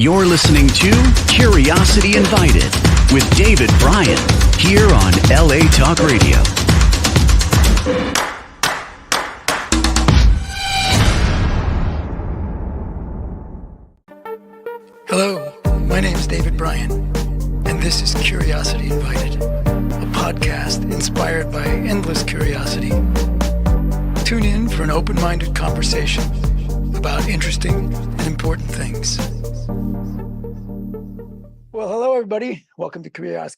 You're listening to Curiosity Invited with David Bryan here on LA Talk Radio. Hello, my name is David Bryan, and this is Curiosity Invited, a podcast inspired by endless curiosity. Tune in for an open-minded conversation about interesting and important things. Well, hello, everybody. Welcome to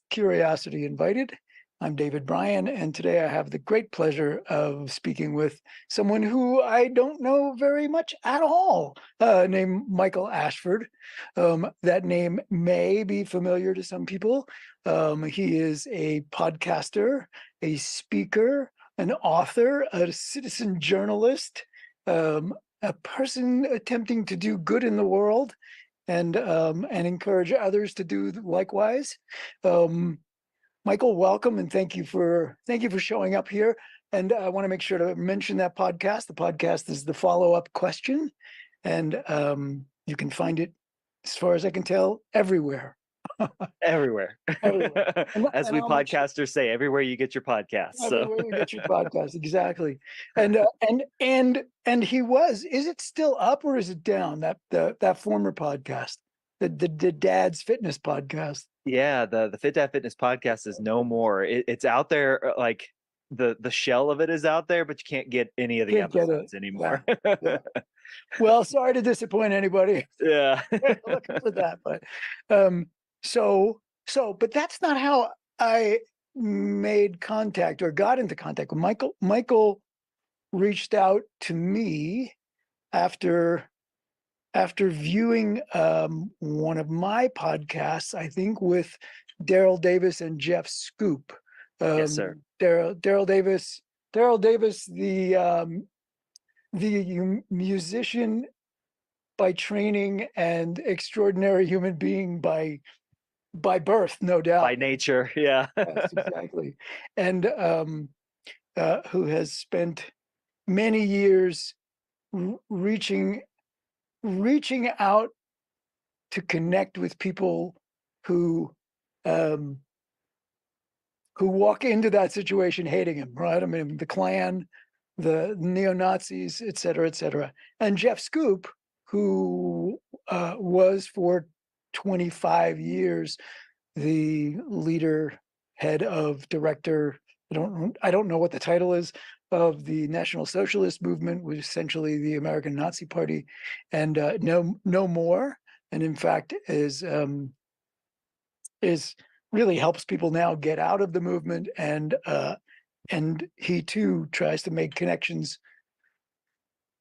Curiosity Invited. I'm David Bryan, and today I have the great pleasure of speaking with someone who I don't know very much at all, named Michael Ashford. That name may be familiar to some people. He is a podcaster, a speaker, an author, a citizen journalist, a person attempting to do good in the world and encourage others to do likewise. Michael, welcome, and thank you for showing up here. And I want to make sure to mention that podcast. The podcast is The Follow-Up Question, and you can find it, as far as I can tell, everywhere. Everywhere. As we podcasters say, everywhere you get your podcast. Everywhere you get your podcast, exactly. And he was. Is it still up or is it down? That former podcast, the Dad's Fitness podcast. Yeah, the Fit Dad Fitness podcast is no more. It's out there, like the shell of it is out there, but you can't get any of the episodes anymore. Yeah. Well, sorry to disappoint anybody. Yeah. Looking for that, but but that's not how I made contact or got into contact with Michael. Michael reached out to me after viewing one of my podcasts, I think with Daryl Davis and Jeff Scoop. Yes, sir. Daryl Davis, the musician by training and extraordinary human being by birth, no doubt. By nature, yeah. Yes, exactly. And who has spent many years reaching out to connect with people who walk into that situation hating him, right? I mean, the Klan, the neo-Nazis, et cetera, et cetera. And Jeff Scoop, who was for 25 years the head of director, I don't know what the title is, of the National Socialist Movement, which is essentially the American Nazi Party, and no more. And in fact, is really helps people now get out of the movement, and he too tries to make connections,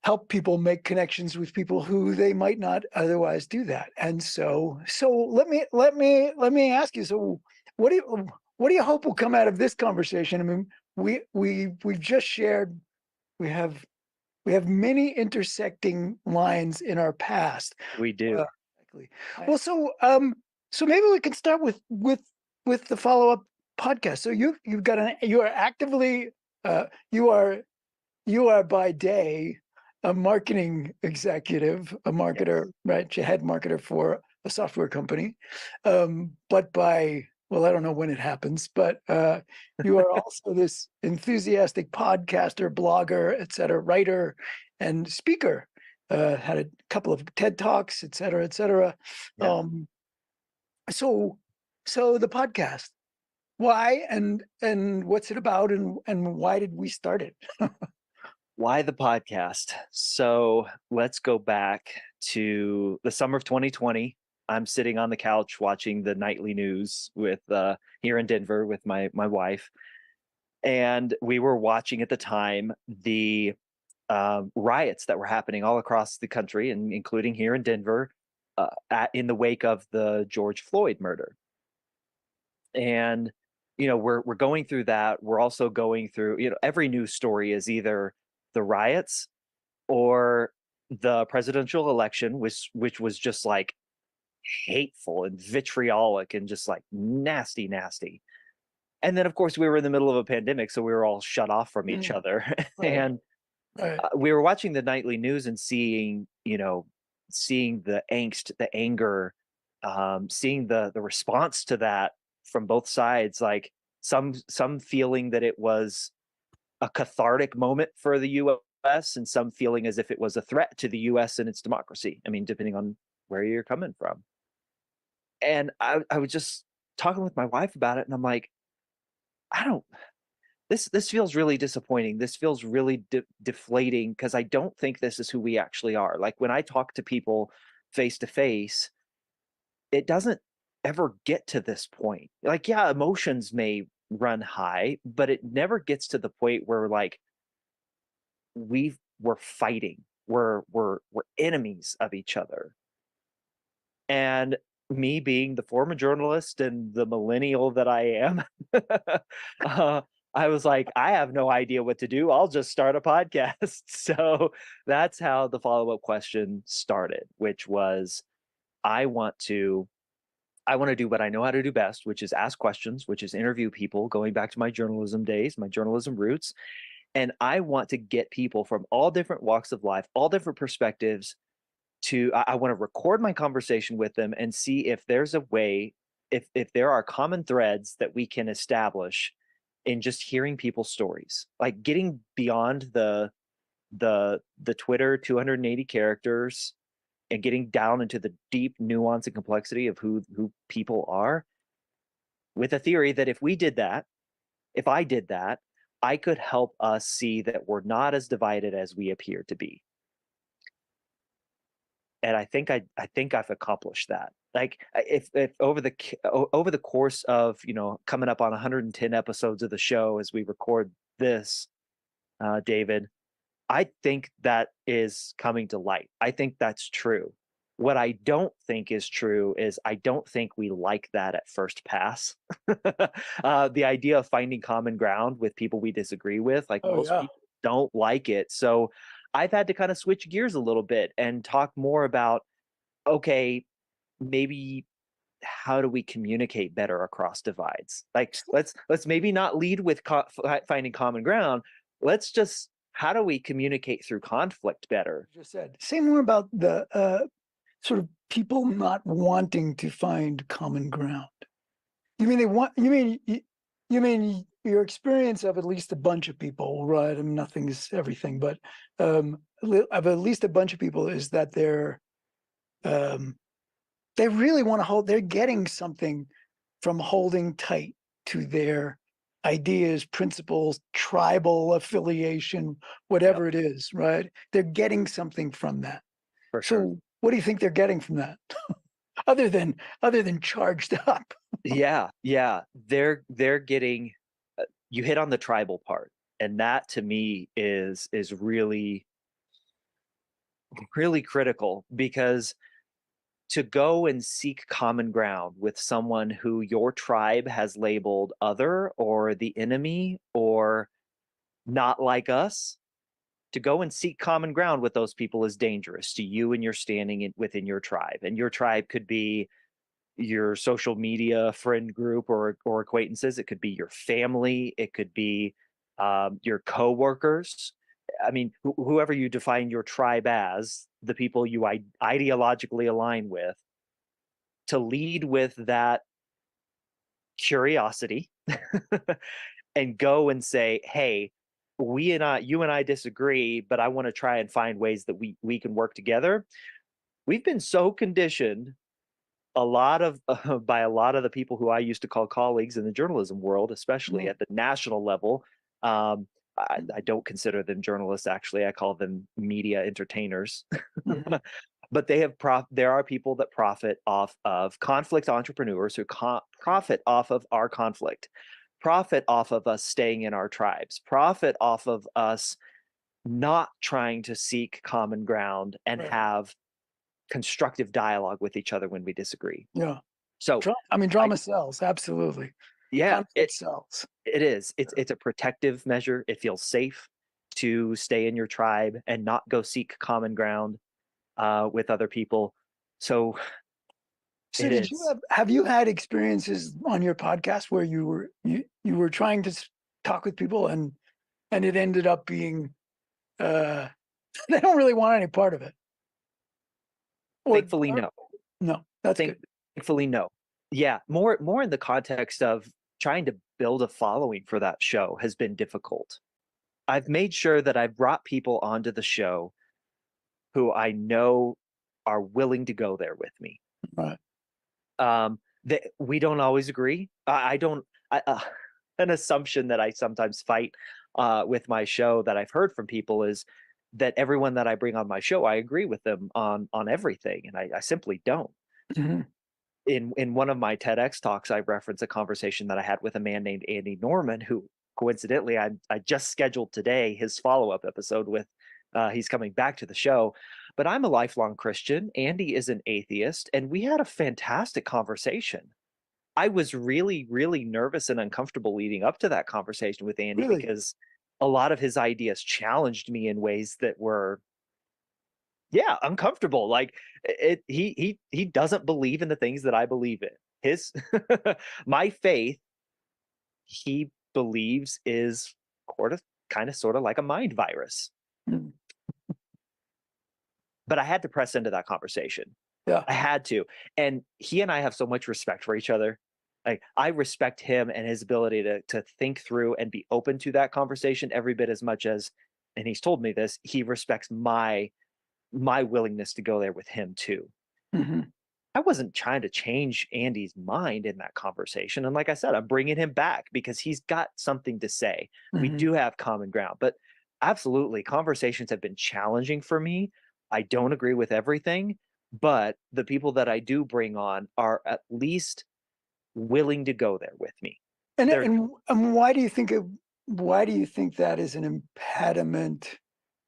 help people make connections with people who they might not otherwise do that. And so let me ask you. So what do you hope will come out of this conversation? I mean, we've just shared, we have many intersecting lines in our past. We do. Exactly. Well, so maybe we can start with the follow-up podcast. So you are actively you are by day a marketing executive, a marketer, yes, right? You head marketer for a software company, but well, I don't know when it happens, but you are also this enthusiastic podcaster, blogger, et cetera, writer, and speaker. Had a couple of TED Talks, et cetera, et cetera. Yeah. So the podcast, why and what's it about, and why did we start it? Why the podcast? So let's go back to the summer of 2020. I'm sitting on the couch watching the nightly news with here in Denver with my wife, and we were watching at the time the riots that were happening all across the country, and including here in Denver, in the wake of the George Floyd murder. And we're going through that. We're also going through every news story is either the riots or the presidential election, which was just like hateful and vitriolic and just like nasty. And then of course we were in the middle of a pandemic, so we were all shut off from each other. Right. And we were watching the nightly news and seeing seeing the angst, the anger, seeing the response to that from both sides, like some feeling that it was a cathartic moment for the US and some feeling as if it was a threat to the US and its democracy. I mean, depending on where you're coming from. And I was just talking with my wife about it, and I'm like, I don't. This feels really disappointing. This feels really deflating because I don't think this is who we actually are. Like when I talk to people face to face, it doesn't ever get to this point. Like, yeah, emotions may run high, but it never gets to the point where like we're fighting. We're enemies of each other. And me being the former journalist and the millennial that I am, uh, I was like, I have no idea what to do. I'll just start a podcast. So that's how the follow up question started, which was I want to. I want to do what I know how to do best, which is ask questions, which is interview people, going back to my journalism days, my journalism roots. And I want to get people from all different walks of life, all different perspectives I want to record my conversation with them and see if there's a way, if there are common threads that we can establish in just hearing people's stories, like getting beyond the Twitter 280 characters and getting down into the deep nuance and complexity of who people are, with a theory that if we did that, if I did that, I could help us see that we're not as divided as we appear to be. And I think I've accomplished that. Like if over the course of coming up on 110 episodes of the show as we record this, David, I think that is coming to light. I think that's true. What I don't think is true is I don't think we like that at first pass. The idea of finding common ground with people we disagree with, like Oh most yeah. people don't like it. So I've had to kind of switch gears a little bit and talk more about, okay, maybe how do we communicate better across divides? Like let's maybe not lead with finding common ground. Let's just how do we communicate through conflict better? Just said. Say more about the sort of people not wanting to find common ground. You mean they want? You mean your experience of at least a bunch of people, right? I mean, nothing is everything, but of at least a bunch of people is that um, they really want to hold. They're getting something from holding tight to their ideas, principles, tribal affiliation, Yep, whatever it is, right? They're getting something from that. for sure. So, what do you think they're getting from that, other than charged up? Yeah, yeah. They're getting you hit on the tribal part. And that to me is really, really critical because to go and seek common ground with someone who your tribe has labeled other or the enemy or not like us, to go and seek common ground with those people is dangerous to you and your standing within your tribe. And your tribe could be your social media friend group or acquaintances. It could be your family. It could be your coworkers. I mean, whoever you define your tribe as, the people you ideologically align with, to lead with that curiosity and go and say, "Hey, you and I disagree, but I want to try and find ways that we can work together." We've been so conditioned a lot of by a lot of the people who I used to call colleagues in the journalism world, especially Mhm. at the national level. I don't consider them journalists. Actually, I call them media entertainers. Mhm. But there are people that profit off of conflict entrepreneurs who profit off of our conflict, profit off of us staying in our tribes, profit off of us not trying to seek common ground and Right. have constructive dialogue with each other when we disagree. Yeah. So I mean, I drama sells. Absolutely. yeah, Conflict sells. it is. It's a protective measure. It feels safe to stay in your tribe and not go seek common ground with other people. So So, it did you is. have you had experiences on your podcast where you were trying to talk with people and it ended up being uh, they don't really want any part of it? Or Thankfully, no. no, that's good. Thankfully, no. Yeah, more in the context of trying to build a following for that show has been difficult. I've made sure that I've brought people onto the show who I know are willing to go there with me. Right. That we don't always agree. I don't. An assumption that I sometimes fight with my show that I've heard from people is that everyone that I bring on my show, I agree with them on everything, and I simply don't. Mhm. In one of my TEDx talks, I reference a conversation that I had with a man named Andy Norman, who coincidentally I just scheduled today his follow-up episode with. He's coming back to the show, but I'm a lifelong Christian. Andy is an atheist, and we had a fantastic conversation. I was really, really nervous and uncomfortable leading up to that conversation with Andy Really? because a lot of his ideas challenged me in ways that were, yeah, uncomfortable. Like he doesn't believe in the things that I believe in. His my faith, he believes is kind of sort of like a mind virus. Mm. But I had to press into that conversation. Yeah. I had to. And he and I have so much respect for each other. Like I respect him and his ability to think through and be open to that conversation every bit as much as, and he's told me this, he respects my willingness to go there with him too. Mhm. I wasn't trying to change Andy's mind in that conversation. And like I said, I'm bringing him back because he's got something to say. We Mhm. do have common ground, but absolutely, conversations have been challenging for me. I don't agree with everything, but the people that I do bring on are at least willing to go there with me. And They're why do you think why do you think that is an impediment?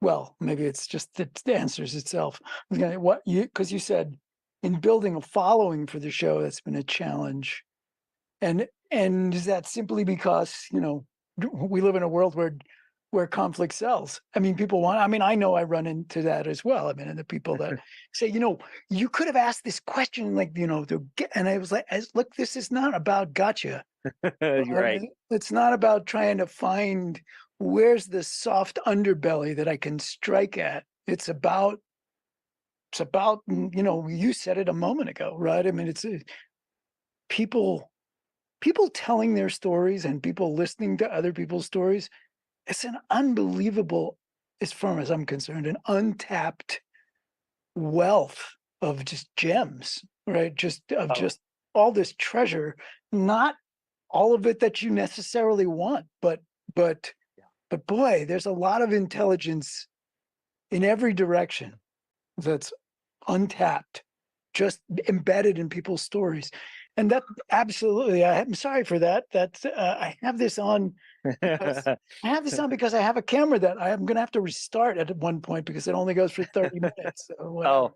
Well, maybe it's just the answers itself. Okay, what you because you said in building a following for the show that's been a challenge. And is that simply because, we live in a world where conflict sells? I mean, people want, I mean, I know I run into that as well. I mean, and the people that say, you could have asked this question, like, and I was like, look, this is not about gotcha. you're right. It's not about trying to find where's the soft underbelly that I can strike at. It's about, you said it a moment ago, right? I mean, it's people telling their stories and people listening to other people's stories. It's an unbelievable, as far as I'm concerned, an untapped wealth of just gems, right? Oh, Just all this treasure, not all of it that you necessarily want, but yeah. but boy, there's a lot of intelligence in every direction that's untapped, just embedded in people's stories. And that absolutely, I'm sorry for that. That's I have this on because I have a camera that I'm going to have to restart at one point because it only goes for 30 minutes or whatever. Oh,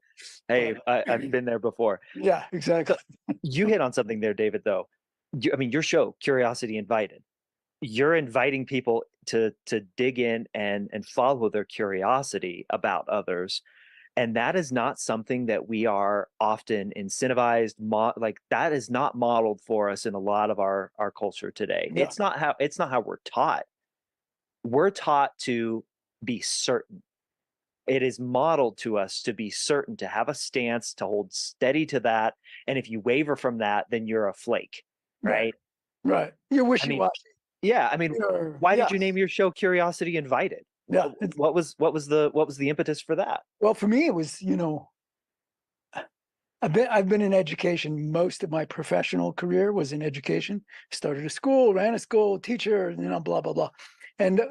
hey, But I've been there before. yeah, exactly. So you hit on something there, David, though. I mean, your show, Curiosity Invited, you're inviting people to dig in and follow their curiosity about others. And that is not something that we are often incentivized, like that is not modeled for us in a lot of our culture today. Yeah. It's not how we're taught. We're taught to be certain. It is modeled to us to be certain, to have a stance, to hold steady to that. And if you waver from that, then you're a flake, Right. right? Right. You're I mean, wishy-washy. yeah. I mean, why did Yeah. you name your show Curiosity Invited? Yeah. What was the impetus for that? Well, for me, it was, I've been in education. Most of my professional career was in education. Started a school, ran a school, teacher, blah, blah, blah. And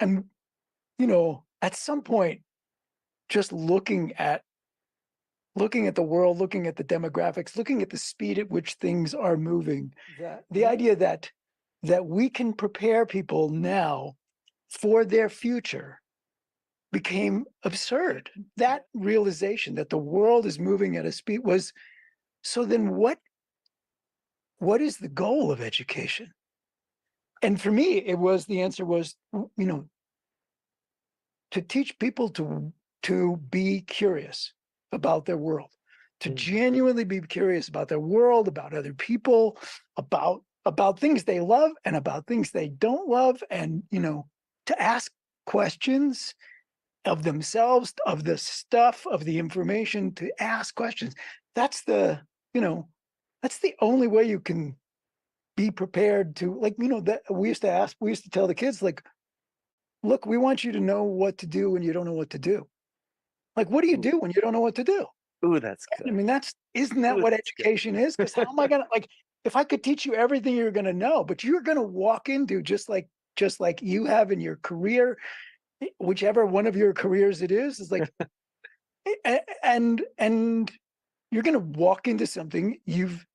and at some point, just looking at the world, looking at the demographics, looking at the speed at which things are moving, the idea that we can prepare people now for their future became absurd. That realization that the world is moving at a speed was, so then what is the goal of education? And for me, the answer was, to teach people to be curious about their world, to Mm. genuinely be curious about their world, about other people, about things they love and about things they don't love, and to ask questions of themselves, of the stuff, of the information, to ask questions. That's the, you know, that's the only way you can be prepared to, like, that we used to tell the kids, like, look, we want you to know what to do when you don't know what to do. Like, what do you do when you don't know what to do? Ooh, that's I good. mean, isn't that Ooh, what that's good. education is? Because how am I gonna, like, if I could teach you everything you're gonna know, but you're gonna walk into, just like you have in your career, whichever one of your careers it is like, and you're gonna walk into something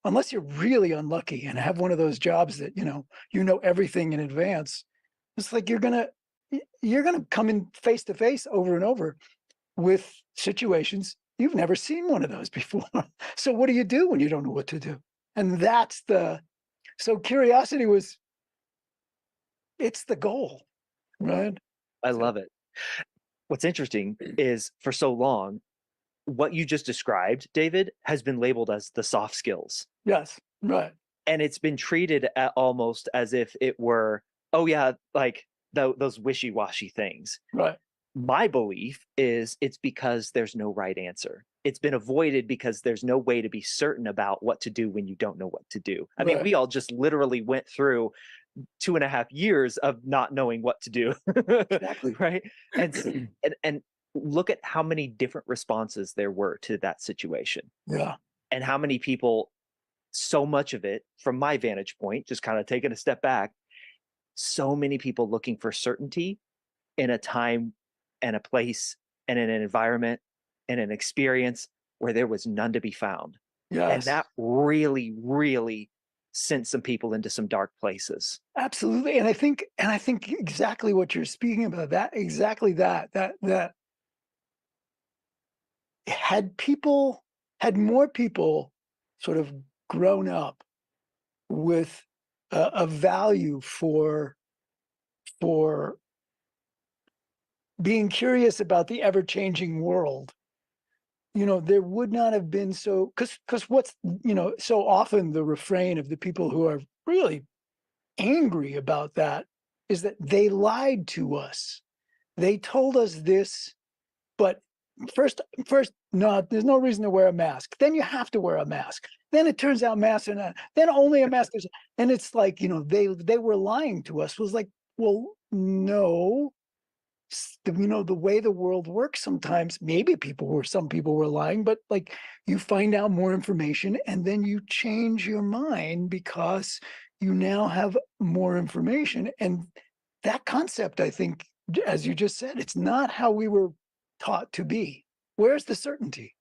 unless you're really unlucky and have one of those jobs that everything in advance. It's like you're gonna come in face to face over and over with situations you've never seen one of those before. So what do you do when you don't know what to do? And so curiosity it's the goal, right? I So, love it. What's interesting is for so long, what you just described, David, has been labeled as the soft skills. yes, right, And it's been treated almost as if it were, oh, yeah, like those wishy washy things. right, My belief is it's because there's no right answer. It's been avoided because there's no way to be certain about what to do when you don't know what to do. I mean, right, we all just literally went through 2.5 years of not knowing what to do. exactly. Right. And look at how many different responses there were to that situation, Yeah, and how many people, so much of it from my vantage point, just kind of taking a step back, so many people looking for certainty in a time and a place and in an environment and an experience where there was none to be found. And yes, that really, really sent some people into some dark places. absolutely. And I think exactly what you're speaking about, that exactly that had more people sort of grown up with a value for being curious about the ever-changing world, there would not have been so, because what's, so often the refrain of the people who are really angry about that is that they lied to us. They told us this, but first, no, there's no reason to wear a mask. Then you have to wear a mask. Then it turns out masks are not. Then only a mask is, and it's like, they were lying to us. It was like, well, no, the way the world works sometimes, maybe some people were lying, but like, you find out more information and then you change your mind because you now have more information. And that concept, I think, as you just said, it's not how we were taught to be. Where's the certainty?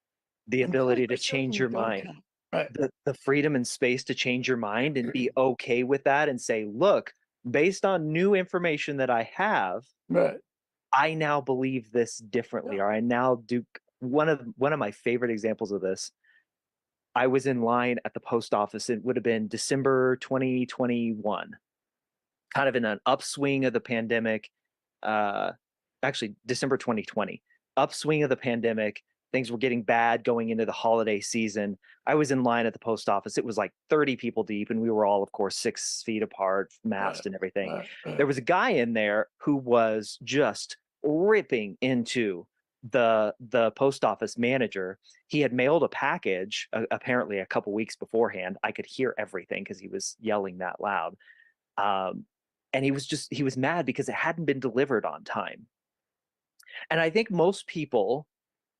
The Until ability you're to certain, change you your don't mind, count. Right. the freedom and space to change your mind and be okay with that and say, look, based on new information that I have, Right. I now believe this differently, Yeah. or I now do. One of my favorite examples of this, I was in line at the post office. It would have been December 2021, kind of in an upswing of the pandemic. Uh, Actually, December 2020, upswing of the pandemic. Things were getting bad going into the holiday season. I was in line at the post office. It was like 30 people deep, and we were all, of course, 6 feet apart, Right. masked and everything. Right. Right. There was a guy in there who was just ripping into the post office manager. He had mailed a package apparently a couple weeks beforehand. I could hear everything because he was yelling that loud. Um, and he was mad because it hadn't been delivered on time. And I think most people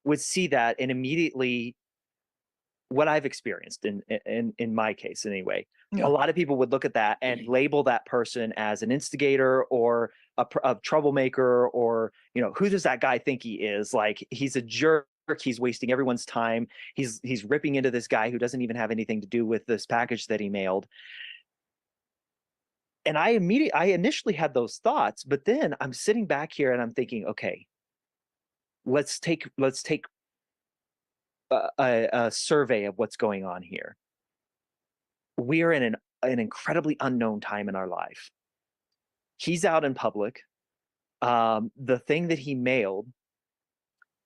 would see that and immediately, what I've experienced in my case anyway, a Yeah. lot of people would look at that and label that person as an instigator or a troublemaker, or who does that guy think he is? Like, he's a jerk. He's wasting everyone's time. He's ripping into this guy who doesn't even have anything to do with this package that he mailed. And I initially had those thoughts, but then I'm sitting back here and I'm thinking, okay, let's take a survey of what's going on here. We are in an incredibly unknown time in our life. He's out in public. The thing that he mailed,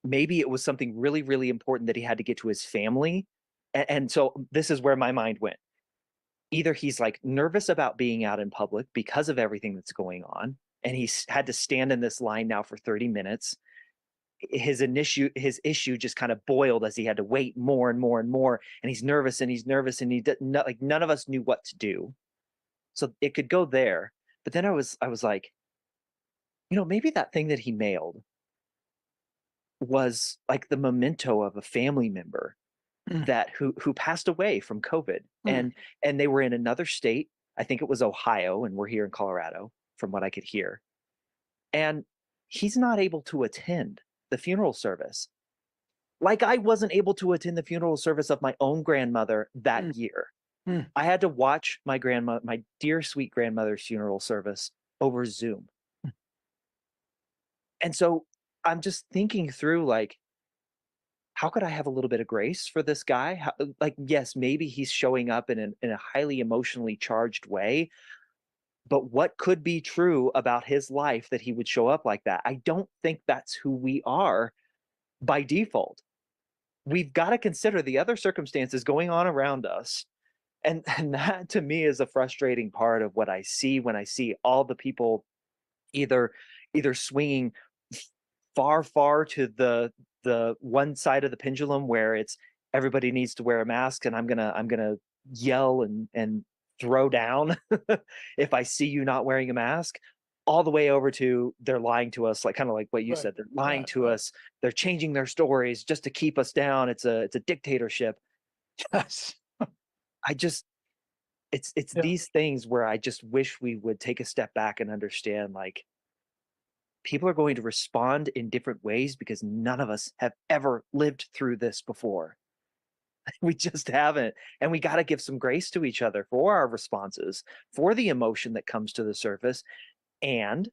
maybe it was something really, really important that he had to get to his family. And so this is where my mind went. Either he's like nervous about being out in public because of everything that's going on, and he's had to stand in this line now for 30 minutes. his issue just kind of boiled as he had to wait more and more and more, and he's nervous and he's nervous and he did not, like none of us knew what to do. So it could go there. But then I was like, maybe that thing that he mailed was like the memento of a family member Mm, that who passed away from COVID. mm, And they were in another state. I think it was Ohio, and we're here in Colorado, from what I could hear. And he's not able to attend the funeral service. Like I wasn't able to attend the funeral service of my own grandmother that mm, year. mm. I had to watch my dear sweet grandmother's funeral service over Zoom. And so I'm just thinking through like, how could I have a little bit of grace for this guy? Like, yes, maybe he's showing up in a highly emotionally charged way, but what could be true about his life that he would show up like that? I don't think that's who we are by default. We've got to consider the other circumstances going on around us. And that to me is a frustrating part of what I see when I see all the people either swinging far to the one side of the pendulum where it's everybody needs to wear a mask, and I'm gonna yell and throw down if I see you not wearing a mask, all the way over to they're lying to us, like kind of like what you Right, said, they're lying right, to right. us, they're changing their stories just to keep us down. It's a dictatorship. Yes. I just it's Yeah. these things where I just wish we would take a step back and understand like people are going to respond in different ways because none of us have ever lived through this before. We just haven't. And we got to give some grace to each other for our responses, for the emotion that comes to the surface, and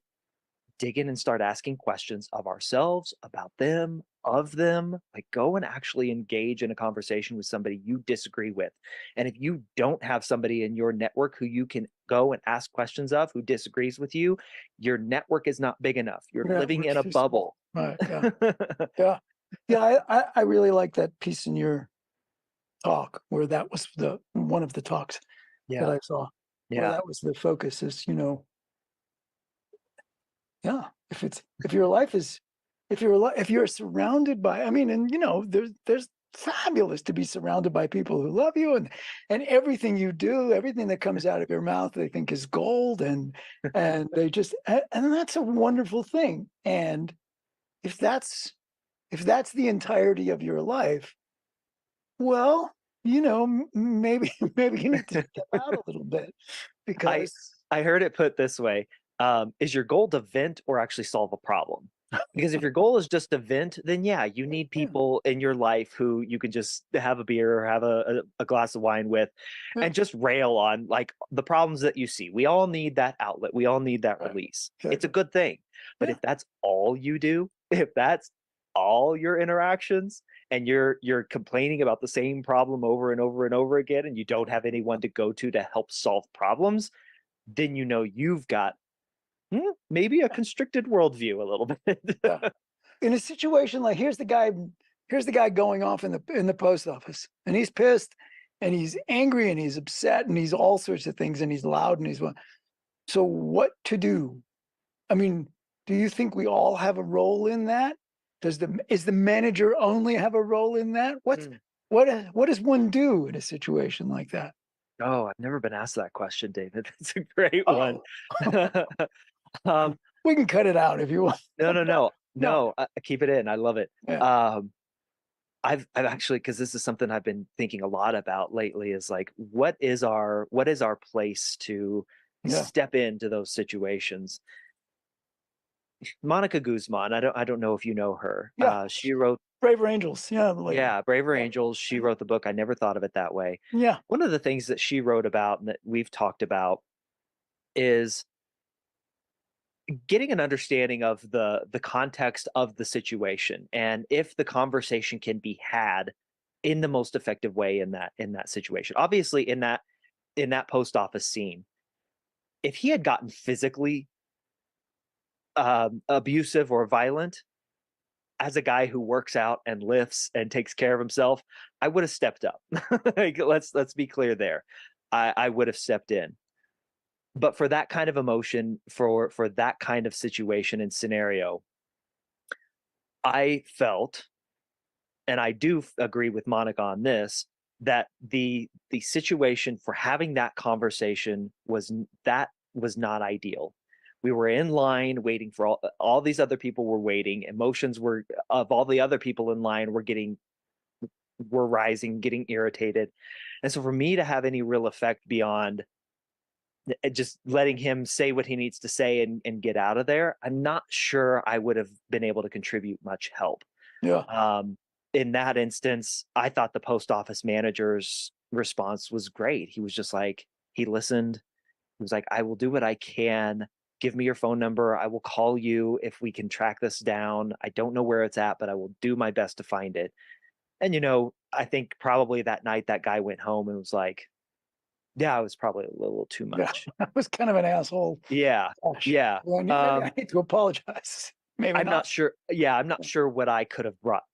dig in and start asking questions of ourselves, about them, of them. Like go and actually engage in a conversation with somebody you disagree with. And if you don't have somebody in your network who you can go and ask questions of who disagrees with you, your network is not big enough. You're Yeah, living we're in a too small. bubble. Right. Yeah. Yeah. Yeah. I really like that piece in your talk where that was the one of the talks that Yeah. I saw, where Yeah. that was the focus is, yeah, if your life is if you're surrounded by, I mean, and there's fabulous to be surrounded by people who love you, and everything you do, everything that comes out of your mouth they think is gold, and they just and that's a wonderful thing. And if that's the entirety of your life, well, maybe maybe you need to step out a little bit I because I heard it put this way: is your goal to vent or actually solve a problem? Because if your goal is just to vent, then yeah, you need yeah, people in your life who you can just have a beer or have a glass of wine with, yeah, and just rail on like the problems that you see. We all need that outlet. We all need that right, release. It's a exactly. good thing. But Yeah, if that's all you do, if that's all your interactions, and you're complaining about the same problem over and over and over again, and you don't have anyone to go to help solve problems, then you've got maybe a constricted worldview a little bit. yeah. In a situation like here's the guy going off in the post office, and he's pissed, and he's angry, and he's upset, and he's all sorts of things, and he's loud, and so what to do? I mean, do you think we all have a role in that? Is the manager only have a role in that? Mm. What does one do in a situation like that? Oh, I've never been asked that question, David. That's a great one. Oh, um, we can cut it out if you want. no, no, no, No, no. Keep it in. I love it. yeah, I've actually, because this is something I've been thinking a lot about lately, is like what is our place to yeah, step into those situations? Monica Guzman, I don't know if you know her. yeah. She wrote, Braver Angels, yeah, the lady. yeah, Braver Yeah, Angels. She wrote the book. I never thought of it that way. yeah, One of the things that she wrote about and that we've talked about is getting an understanding of the context of the situation, and if the conversation can be had in the most effective way in that situation. Obviously, in that post office scene, if he had gotten physically abusive or violent, as a guy who works out and lifts and takes care of himself, I would have stepped up. Like, let's be clear there. I would have stepped in. But for that kind of emotion, for that kind of situation and scenario, I felt, and I do agree with Monica on this, that the situation for having that conversation that was not ideal. We were in line waiting for all these other people were waiting. Emotions were of all the other people in line were rising, getting irritated. And so for me to have any real effect beyond just letting him say what he needs to say and get out of there, I'm not sure I would have been able to contribute much help. Yeah. Um, in that instance, I thought the post office manager's response was great. He was just like, he listened. He was like, I will do what I can. Give me your phone number. I will call you if we can track this down. I don't know where it's at, but I will do my best to find it. And, I think probably that night that guy went home and was like, yeah, it was probably a little too Yeah. much. I was kind of an asshole. Yeah. Gosh. Yeah. Well, maybe I need to apologize. Maybe I'm not not. sure. Yeah. I'm not sure what I could have brought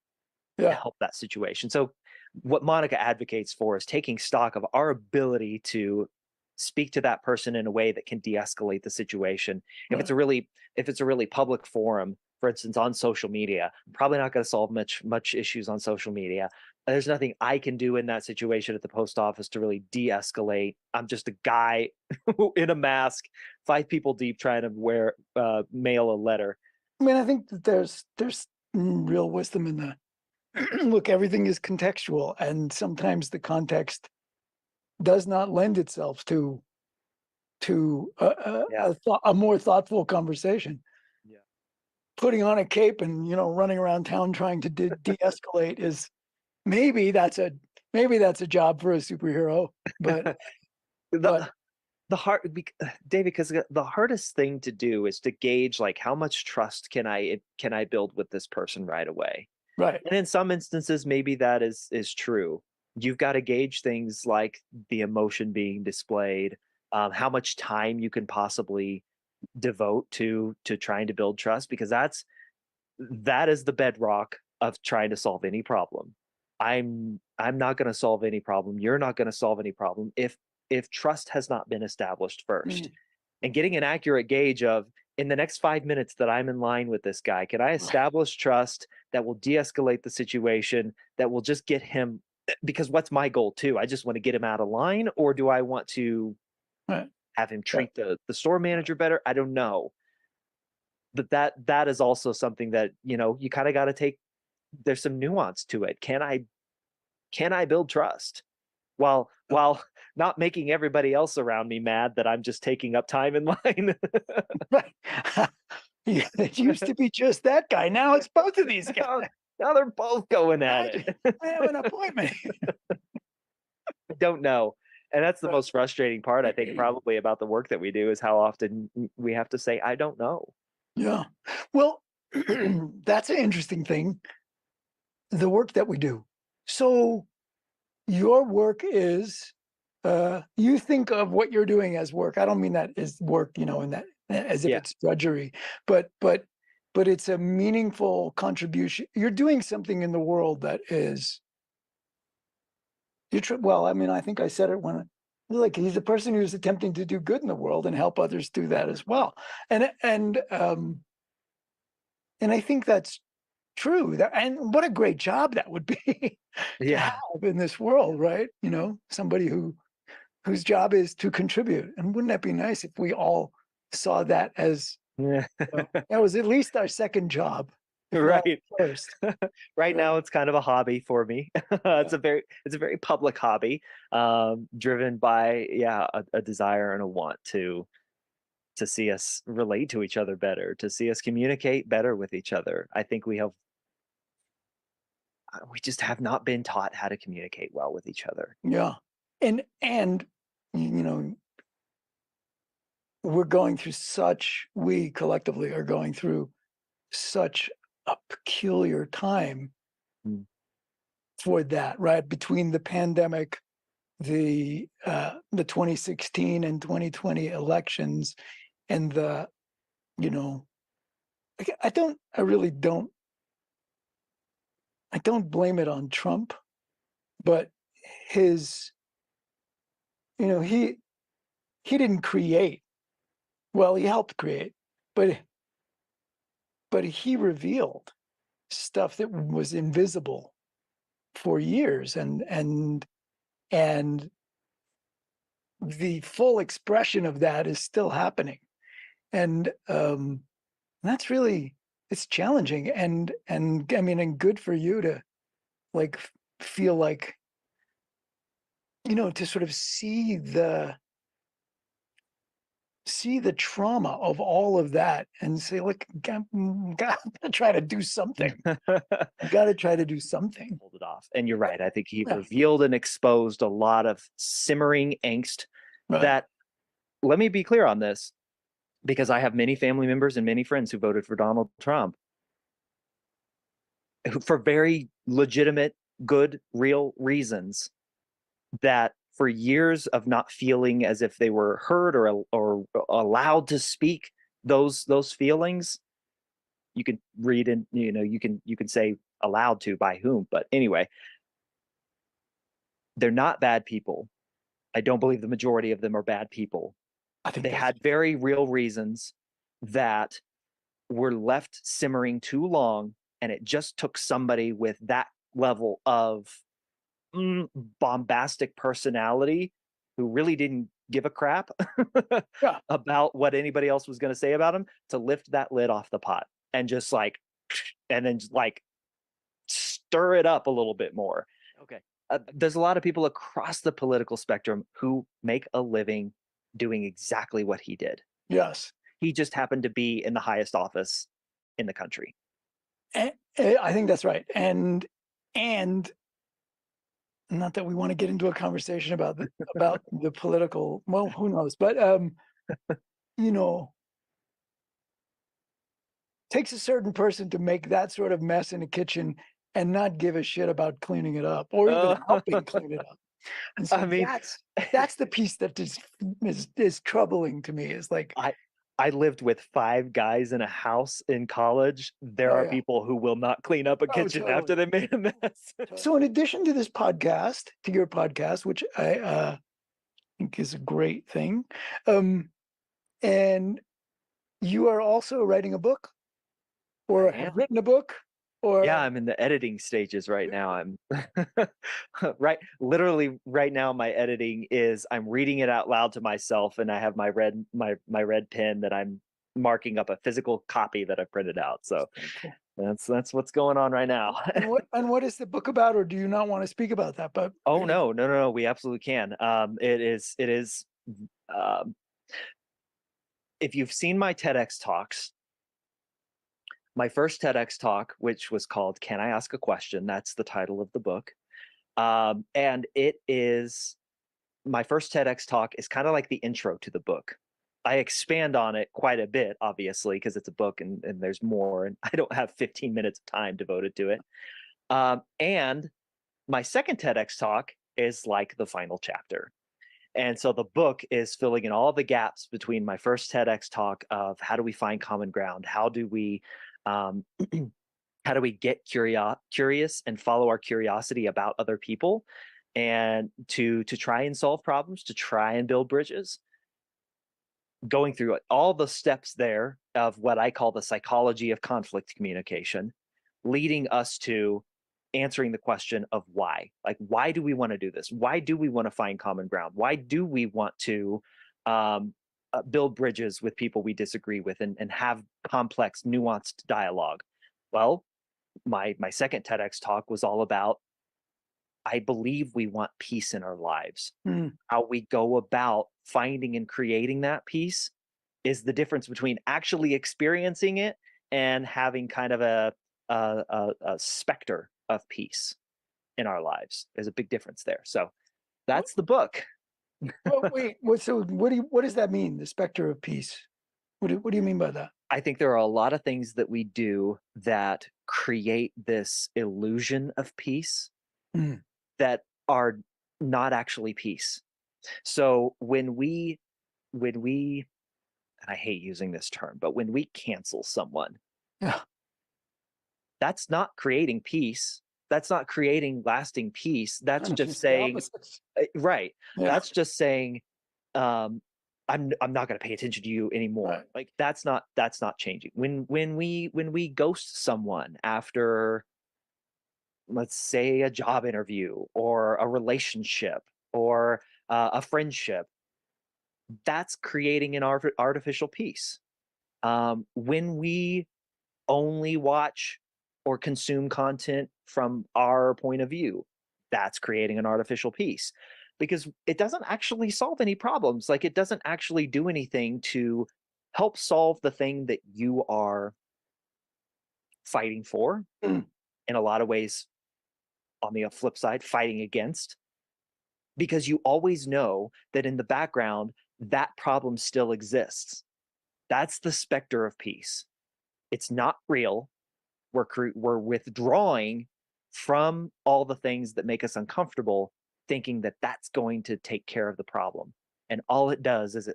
to Yeah. help that situation. So what Monica advocates for is taking stock of our ability to speak to that person in a way that can de-escalate the situation. If Right. it's a really public forum, for instance, on social media, I'm probably not going to solve much issues on social media. There's nothing I can do in that situation at the post office to really de-escalate. I'm just a guy in a mask, 5 people deep, trying to mail a letter. I mean, I think that there's real wisdom in that. Look, everything is contextual, and sometimes the context does not lend itself to Yeah. a more thoughtful conversation. Yeah. Putting on a cape and running around town trying to de-escalate is maybe that's a job for a superhero, but but The David, because the hardest thing to do is to gauge like how much trust can I build with this person right away. right, And in some instances, maybe that is true. You've got to gauge things like the emotion being displayed, how much time you can possibly devote to trying to build trust, because that is the bedrock of trying to solve any problem. I'm not going to solve any problem. You're not going to solve any problem if trust has not been established first. mm, And getting an accurate gauge of, in the next 5 minutes that I'm in line with this guy, can I right, establish trust that will de-escalate the situation, that will just get him, because what's my goal too? I just want to get him out of line, or do I want to right, have him yeah, treat the store manager better? I don't know. But that is also something that, you kind of got to take, there's some nuance to it. Can I build trust yeah, while not making everybody else around me mad that I'm just taking up time in line? right. Yeah, it used to be just that guy. Now it's both of these guys. Now they're both going at Imagine, it. I have an appointment. I don't know. And that's the Right. most frustrating part, I think, probably about the work that we do, is how often we have to say, I don't know. Yeah. Well, that's an interesting thing, the work that we do. So your work is, you think of what you're doing as work. I don't mean that as work, in that as if Yeah. it's drudgery, but it's a meaningful contribution. You're doing something in the world that is well, I mean, I think I said it when like he's a person who's attempting to do good in the world and help others do that as well. And I think that's true. And what a great job that would be to have Yeah. in this world, right? Somebody whose job is to contribute. And wouldn't that be nice if we all saw that as Yeah. that was at least our second job, if not Right. first. Right Right. now it's kind of a hobby for me. It's a very public hobby, driven by, yeah, a desire and a want to see us relate to each other better, to see us communicate better with each other. I think we just have not been taught how to communicate well with each other. Yeah. And you know, we collectively are going through such a peculiar time Mm. for that, right? Between the pandemic, the 2016 and 2020 elections, and you know, I don't blame it on Trump, but his, he didn't create. Well, he helped create, but he revealed stuff that was invisible for years, and the full expression of that is still happening. And that's really, it's challenging, and I mean, and good for you to like feel like, you know, to sort of see the trauma of all of that and say, look, gotta try to do something. I gotta try to do something. Hold it off. And you're right. I think he Yeah. revealed and exposed a lot of simmering angst Right. that, let me be clear on this, because I have many family members and many friends who voted for Donald Trump for very legitimate, good, real reasons, that for years of not feeling as if they were heard or allowed to speak those feelings. You can read and, you know, you can say allowed to by whom, but anyway, they're not bad people. I don't believe the majority of them are bad people. I think They had very real reasons that were left simmering too long, and it just took somebody with that level of bombastic personality who really didn't give a crap Yeah. about what anybody else was going to say about him to lift that lid off the pot and just like, and then just like stir it up a little bit more. Okay. There's a lot of people across the political spectrum who make a living doing exactly what he did. Yes. He just happened to be in the highest office in the country. And I think that's right. And not that we want to get into a conversation about the political, well, who knows, but you know, takes a certain person to make that sort of mess in the kitchen and not give a shit about cleaning it up or even helping clean it up. And so I mean, that's the piece that is troubling to me, is like, I lived with 5 guys in a house in college. There Oh, are yeah. people who will not clean up a kitchen after they made a mess. So in addition to this podcast, to your podcast, which I think is a great thing, and you are also writing a book, or have written a book, or Yeah, I'm in the editing stages right now. I'm right, literally right now. My editing is I'm reading it out loud to myself, and I have my red pen that I'm marking up a physical copy that I printed out. So that's what's going on right now. and what is the book about, or do you not want to speak about that? But Oh no, we absolutely can. It is. Um, if you've seen my TEDx talks, my first TEDx talk, which was called "Can I Ask a Question?" That's the title of the book. And it is, my first TEDx talk is kind of like the intro to the book. I expand on it quite a bit, obviously, because it's a book and there's more, and I don't have 15 minutes of time devoted to it. And my second TEDx talk is like the final chapter. And so the book is filling in all the gaps between my first TEDx talk of how do we find common ground? How do we um, how do we get curious and follow our curiosity about other people, and to try and solve problems, to try and build bridges, going through all the steps there of what I call the psychology of conflict communication, leading us to answering the question of why. Like, why do we want to do this? Why do we want to find common ground? Why do we want to build bridges with people we disagree with, and have complex, nuanced dialogue? Well, my second TEDx talk was all about, I believe we want peace in our lives. How we go about finding and creating that peace is the difference between actually experiencing it and having kind of a specter of peace in our lives. There's a big difference there. So that's the book. Well, wait, what does that mean? The specter of peace. What do you mean by that? I think there are a lot of things that we do that create this illusion of peace that are not actually peace. So when we, and I hate using this term, but when we cancel someone, Yeah. that's not creating peace. That's not creating lasting peace. That's just saying, right. Yeah. That's just saying, I I'm not going to pay attention to you anymore. Right. Like that's not changing. When we ghost someone after, let's say, a job interview or a relationship or a friendship, that's creating an artificial peace. When we only watch or consume content from our point of view, that's creating an artificial peace, because it doesn't actually solve any problems. Like it doesn't actually do anything to help solve the thing that you are fighting for. Mm. In a lot of ways, on the flip side, fighting against, because you always know that in the background that problem still exists. That's the specter of peace. It's not real. We're withdrawing from all the things that make us uncomfortable, thinking that that's going to take care of the problem. And all it does is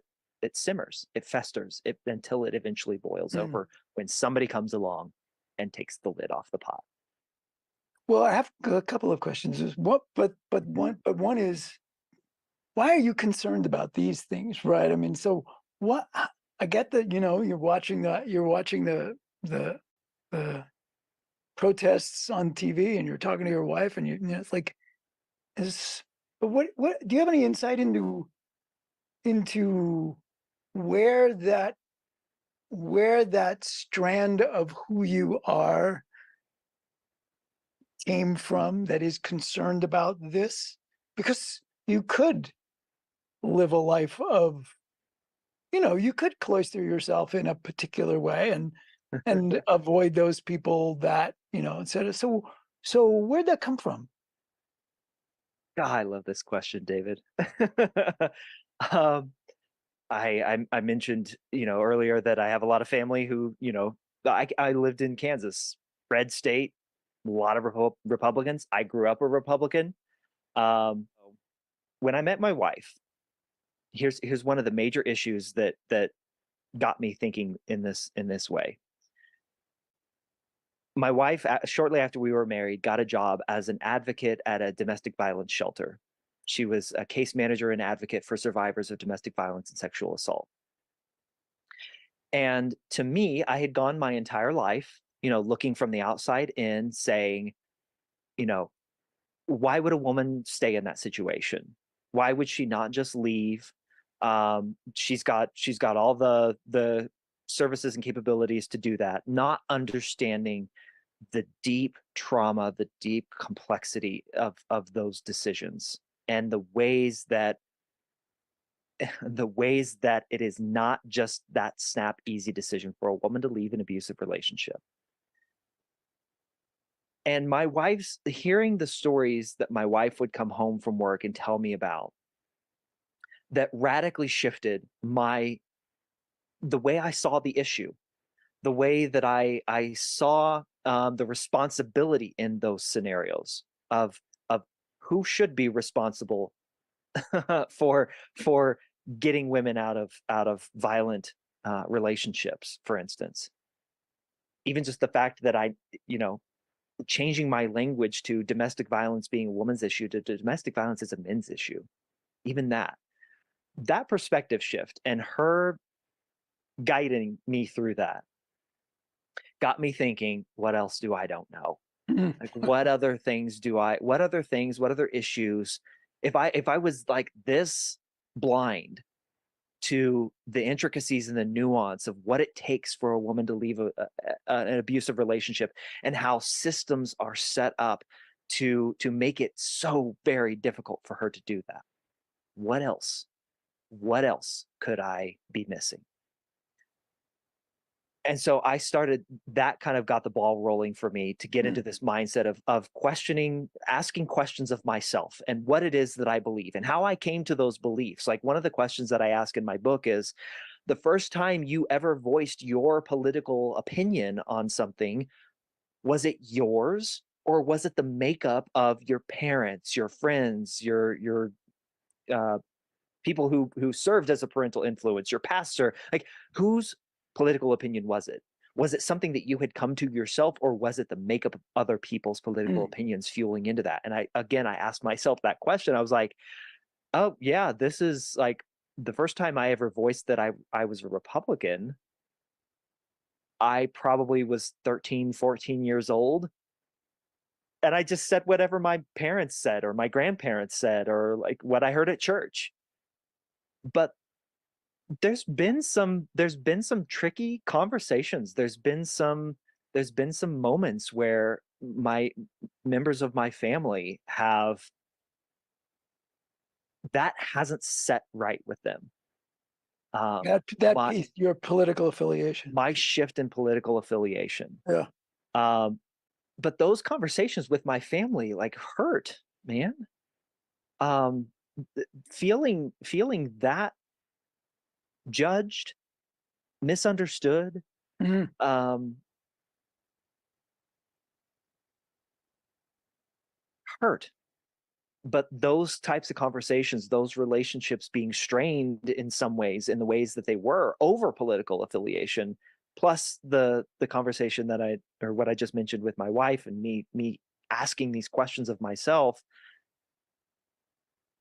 it simmers, it festers, until it eventually boils Mm. over when somebody comes along and takes the lid off the pot. Well, I have a couple of questions. One is, why are you concerned about these things, right? I mean, so what? I get that, you're watching the the protests on TV, and you're talking to your wife, and it's like, is but what do you have any insight into where that strand of who you are came from that is concerned about this? Because you could live a life of, you could cloister yourself in a particular way and avoid those people that, instead of, so where'd that come from? God, I love this question, David. um, I mentioned, earlier that I have a lot of family who, I lived in Kansas, red state, a lot of Republicans. I grew up a Republican. Um, when I met my wife, here's one of the major issues that got me thinking in this way. My wife, shortly after we were married, got a job as an advocate at a domestic violence shelter. She was a case manager and advocate for survivors of domestic violence and sexual assault. And to me, I had gone my entire life, looking from the outside in, saying, you know, why would a woman stay in that situation? Why would she not just leave? She's got all the services and capabilities to do that, not understanding the deep trauma, the deep complexity of those decisions, and the ways that it is not just that snap easy decision for a woman to leave an abusive relationship. And my wife's hearing the stories that my wife would come home from work and tell me about, that radically shifted the way I saw the issue, the way that I saw the responsibility in those scenarios of who should be responsible for getting women out of violent relationships, for instance. Even just the fact that changing my language to domestic violence being a woman's issue to domestic violence is a men's issue. Even that perspective shift and her guiding me through that got me thinking, what else do I don't know? Mhm. Like what other what other issues, if I was like this blind to the intricacies and the nuance of what it takes for a woman to leave an abusive relationship, and how systems are set up to make it so very difficult for her to do that. What else could I be missing? And so I started, that kind of got the ball rolling for me to get into this mindset of questioning, asking questions of myself and what it is that I believe and how I came to those beliefs. Like one of the questions that I ask in my book is, the first time you ever voiced your political opinion on something, was it yours, or was it the makeup of your parents, your friends, your uh, people who served as a parental influence, your pastor? Like, whose political opinion was it? Was it something that you had come to yourself, or was it the makeup of other people's political opinions fueling into that? And I asked myself that question. I was like, oh yeah, this is like the first time I ever voiced that I was a Republican, I probably was 13, 14 years old. And I just said whatever my parents said or my grandparents said or like what I heard at church. But there's been some tricky conversations. There's been some moments where my members of my family have that hasn't set right with them. That My piece, your political affiliation. my shift in political affiliation. Yeah. Um, but those conversations with my family like hurt, man. Um, feeling that judged, misunderstood, Mhm. um, hurt. But those types of conversations, those relationships being strained in some ways, in the ways that they were over political affiliation, plus the conversation that or what I just mentioned with my wife and me asking these questions of myself,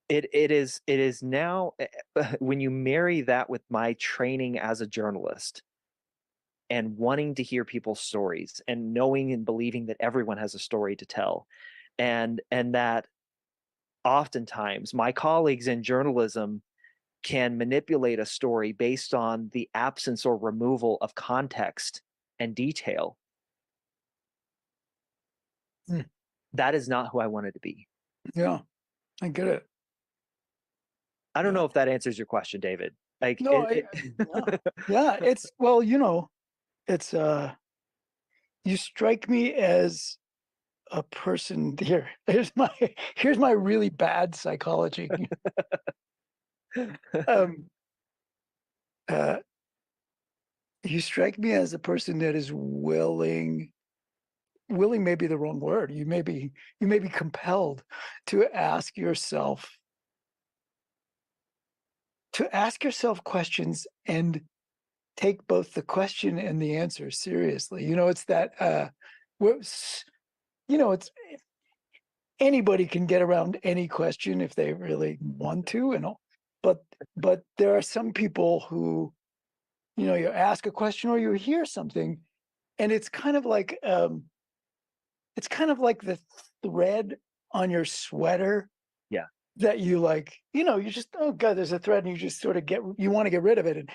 it is now when you marry that with my training as a journalist and wanting to hear people's stories and knowing and believing that everyone has a story to tell, and that oftentimes my colleagues in journalism can manipulate a story based on the absence or removal of context and detail. Mm. That is not who I wanted to be. Yeah, I get it. I don't Yeah. know if that answers your question, David. Like No, yeah. Yeah, it's well, it's you strike me as a person here. Here's my really bad psychology. Um uh you strike me as a person that is willing may be the wrong word. You may be compelled to ask yourself questions and take both the question and the answer seriously. It's that whoops, it's anybody can get around any question if they really want to and all. But there are some people who, you ask a question or you hear something and it's kind of like the thread on your sweater Yeah, that you like, you just, oh God, there's a thread and you just sort of you want to get rid of it.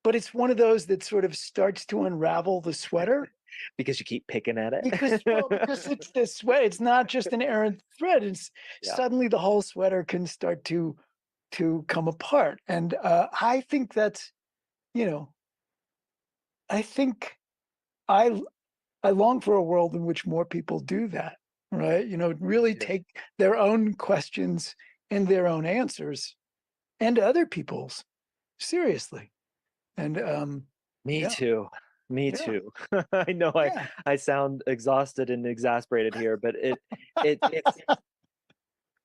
But it's one of those that sort of starts to unravel the sweater because you keep picking at because it. it's the sweat. It's not just an errant thread. It's Yeah, suddenly the whole sweater can start to come apart. And I think that's, you know, I think I I long for a world in which more people do that, right? me Really too. take their own questions and their own answers and other people's seriously. And Me yeah, too. Me yeah, too. I know yeah, I sound exhausted and exasperated here, but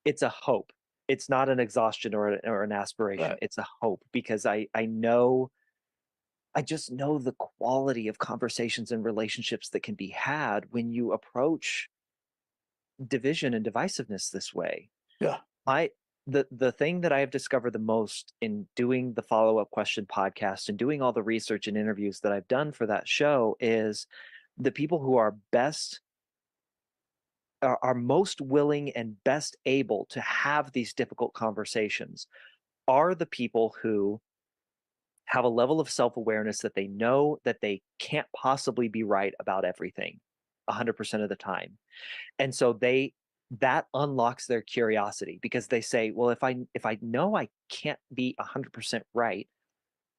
it's a hope. It's not an exhaustion or an aspiration. right, It's a hope because I just know the quality of conversations and relationships that can be had when you approach division and divisiveness this way. yeah. I the thing that I have discovered the most in doing the follow-up question podcast and doing all the research and interviews that I've done for that show is the people who are most willing and best able to have these difficult conversations are the people who have a level of self-awareness that they know that they can't possibly be right about everything 100% of the time. And so that unlocks their curiosity because they say, well, if I know I can't be 100% right,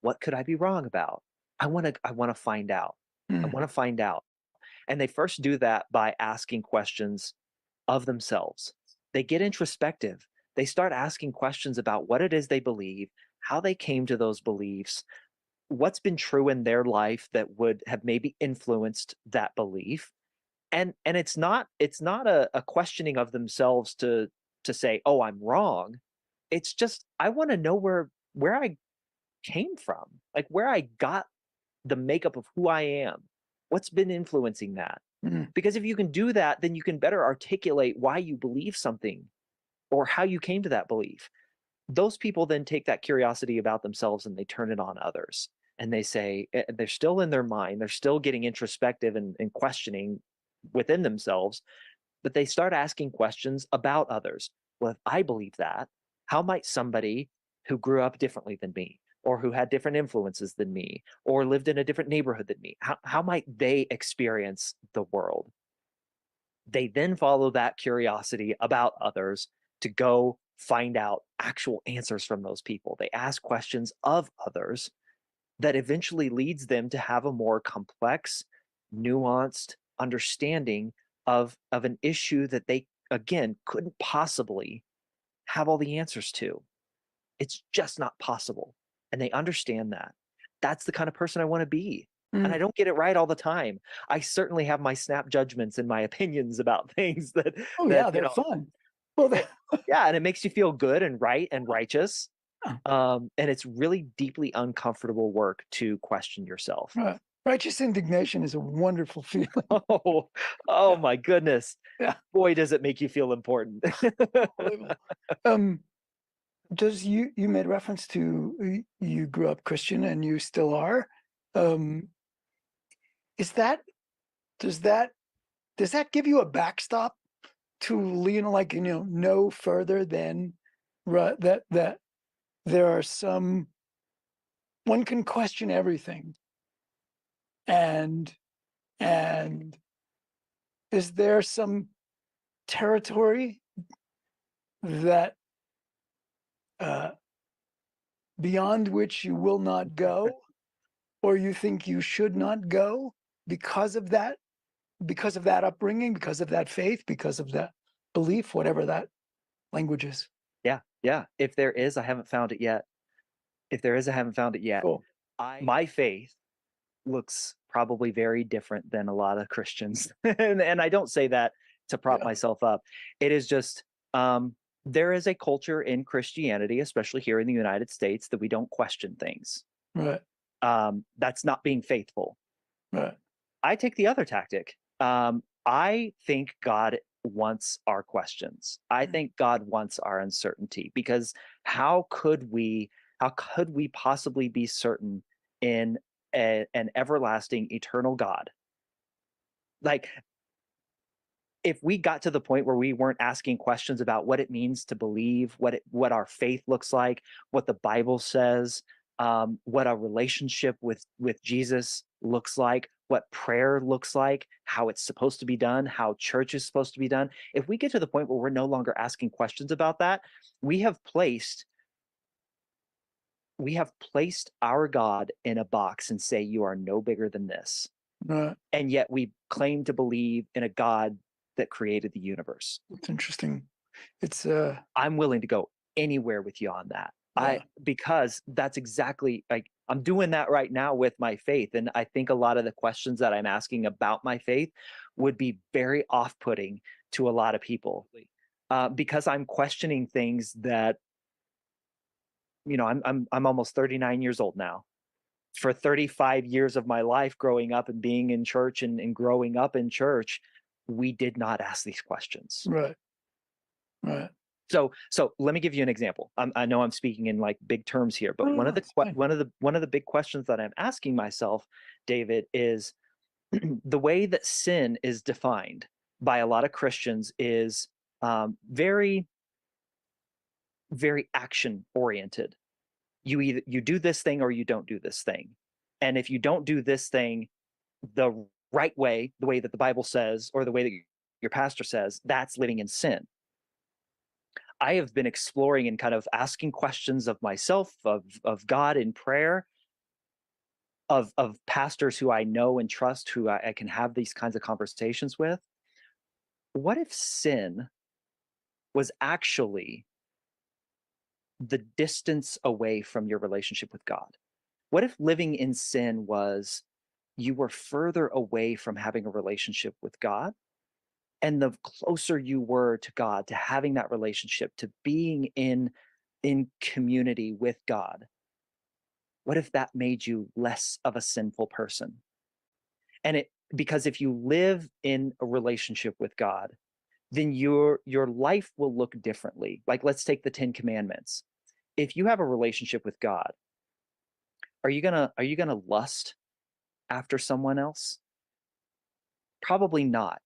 what could I be wrong about? I want to find out. I Mm, want to find out. And they first do that by asking questions of themselves. They get introspective. They start asking questions about what it is they believe, how they came to those beliefs, what's been true in their life that would have maybe influenced that belief. And it's not a questioning of themselves to say, oh, I'm wrong. It's just I want to know where I came from, like where I got the makeup of who I am, what's been influencing that. mm, Because if you can do that, then you can better articulate why you believe something or how you came to that belief. those people then take that curiosity about themselves and they turn it on others. And they say, they're still in their mind, they're still getting introspective and questioning within themselves, but they start asking questions about others. Well, if I believe that, how might somebody who grew up differently than me, or who had different influences than me, or lived in a different neighborhood than me, how might they experience the world? They then follow that curiosity about others to go find out actual answers from those people. They ask questions of others that eventually leads them to have a more complex, nuanced understanding of an issue that they, again, couldn't possibly have all the answers to. It's just not possible. And they understand that. That's the kind of person I want to be. And I Mm. don't get it right all the time. I certainly have my snap judgments and my opinions about things that Oh that yeah, you they're know fun. Well, it, yeah, and it makes you feel good and right and righteous. yeah, And it's really deeply uncomfortable work to question yourself. right. Righteous indignation is a wonderful feeling. Oh, oh Yeah, my goodness. yeah, Boy, does it make you feel important. unbelievable. Um, does you made reference to you grew up Christian and you still are. Um, is that does that does that give you a backstop to lean like no further than that there are some one can question everything and and is there some territory that uh, beyond which you will not go or you think you should not go because of that upbringing, because of that faith, because of that belief, whatever that language is? Yeah, yeah. If there is, I haven't found it yet. If there is, I haven't found it yet. Cool. My faith looks probably very different than a lot of Christians. And I don't say that to prop Yeah. myself up. It is just there is a culture in Christianity, especially here in the United States, that we don't question things. Right. That's not being faithful. Right. I take the other tactic. I think God wants our questions. I Mm. think God wants our uncertainty, because how could we how could we possibly be certain in an everlasting eternal God? Like, if we got to the point where we weren't asking questions about what it means to believe, what our faith looks like, what the Bible says, what our relationship with Jesus looks like, what prayer looks like, how it's supposed to be done, how church is supposed to be done. If we get to the point where we're no longer asking questions about that, we have placed we have placed our God in a box and say, you are no bigger than this. Right. And yet we claim to believe in a God that created the universe. It's interesting. It's I'm willing to go anywhere with you on that. yeah. Because that's exactly, like, I'm doing that right now with my faith. And I think a lot of the questions that I'm asking about my faith would be very off-putting to a lot of people, because I'm questioning things that, I'm almost 39 years old now. For 35 years of my life growing up and being in church and growing up in church, we did not ask these questions. Right. Right. So let me give you an example. I know I'm speaking in like big terms here, but No, no, no, it's fine. one of the big questions that I'm asking myself, David, is the way that sin is defined by a lot of Christians is very, very action oriented. You do this thing or you don't do this thing, and if you don't do this thing the right way, the way that the Bible says, or the way that your pastor says, that's living in sin. I have been exploring and kind of asking questions of myself, of God in prayer, of pastors who I know and trust, who I can have these kinds of conversations with. What if sin was actually the distance away from your relationship with God? What if living in sin was you were further away from having a relationship with God? And the closer you were to God, to having that relationship, to being in community with God, what if that made you less of a sinful person? And it because if you live in a relationship with God, then your life will look differently. Like, let's take the 10 commandments. if you have a relationship with God, are you gonna lust after someone else? Probably not,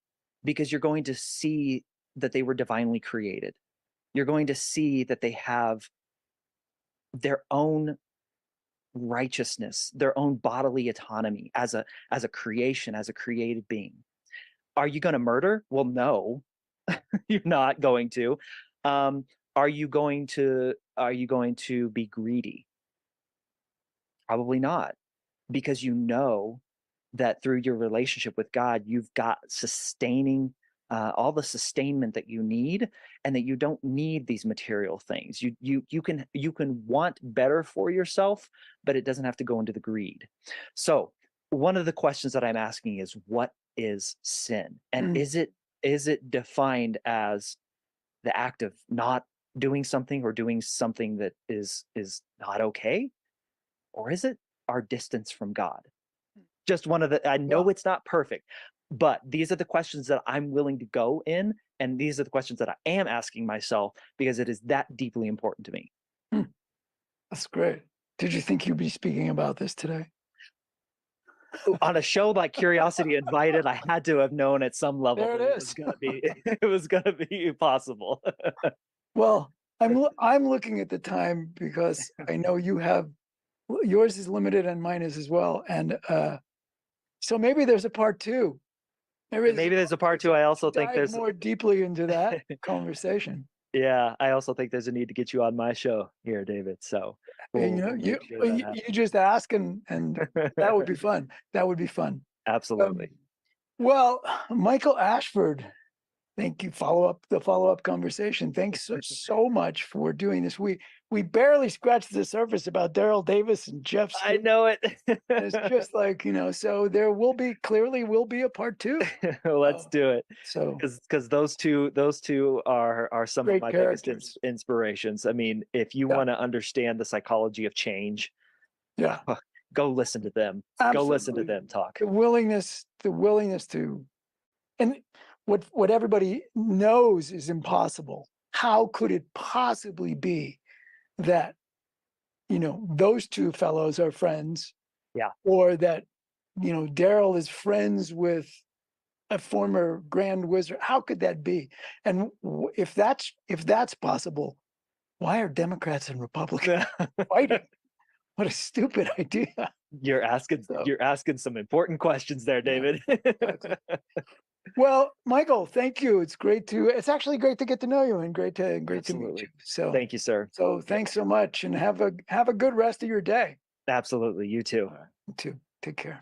because you're going to see that they were divinely created. You're going to see that they have their own righteousness, their own bodily autonomy as a creation, as a created being. Are you going to murder? Well, no, you're not going to. Are you going to be greedy? Probably not, because you know that through your relationship with God, you've got sustaining all the sustainment that you need, and that you don't need these material things. You can want better for yourself, but it doesn't have to go into the greed. So one of the questions that I'm asking is, what is sin? And is it defined as the act of not doing something, or doing something that is not okay? Or is it our distance from God? Just one of the, I know it's not perfect, but these are the questions that I'm willing to go in. And these are the questions that I am asking myself, because it is that deeply important to me. That's great. Did you think you'd be speaking about this today? On a show like Curiosity Invited, I had to have known at some level There it that is. it was gonna be possible. Well, I'm looking at the time, because I know you have, yours is limited and mine is as well. And so maybe there's a part two. Maybe there's a part two. I also think dive there's more deeply into that conversation. Yeah, I also think there's a need to get you on my show here, David. So And we'll make sure that you happens. just ask, and that would be fun. That would be fun. Absolutely. Well, Michael Ashford, thank you. The follow-up conversation. Thanks so much for doing this. We barely scratched the surface about Daryl Davis and Jeff I Stewart. know it. It's just like, so there clearly will be a part two. Let's do it. So Because those two are some of Great my characters. biggest inspirations. I mean, if you want to understand the psychology of change, yeah, go listen to them. Go listen to absolutely. them talk. The willingness to, and what everybody knows is impossible. How could it possibly be that, those two fellows are friends? Yeah. Or that, Daryl is friends with a former Grand Wizard. How could that be? And if that's possible, why are Democrats and Republicans fighting? What a stupid idea. You're asking some important questions there, David. Well, Michael, thank you. It's actually great to get to know you, and great to meet you. So thank you, sir. So thanks so much, and have a good rest of your day. Absolutely. You too. All right. You too. Take care.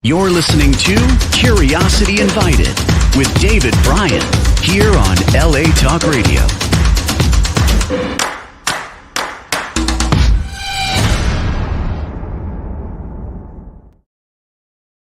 You're listening to Curiosity Invited with David Bryan here on LA Talk Radio.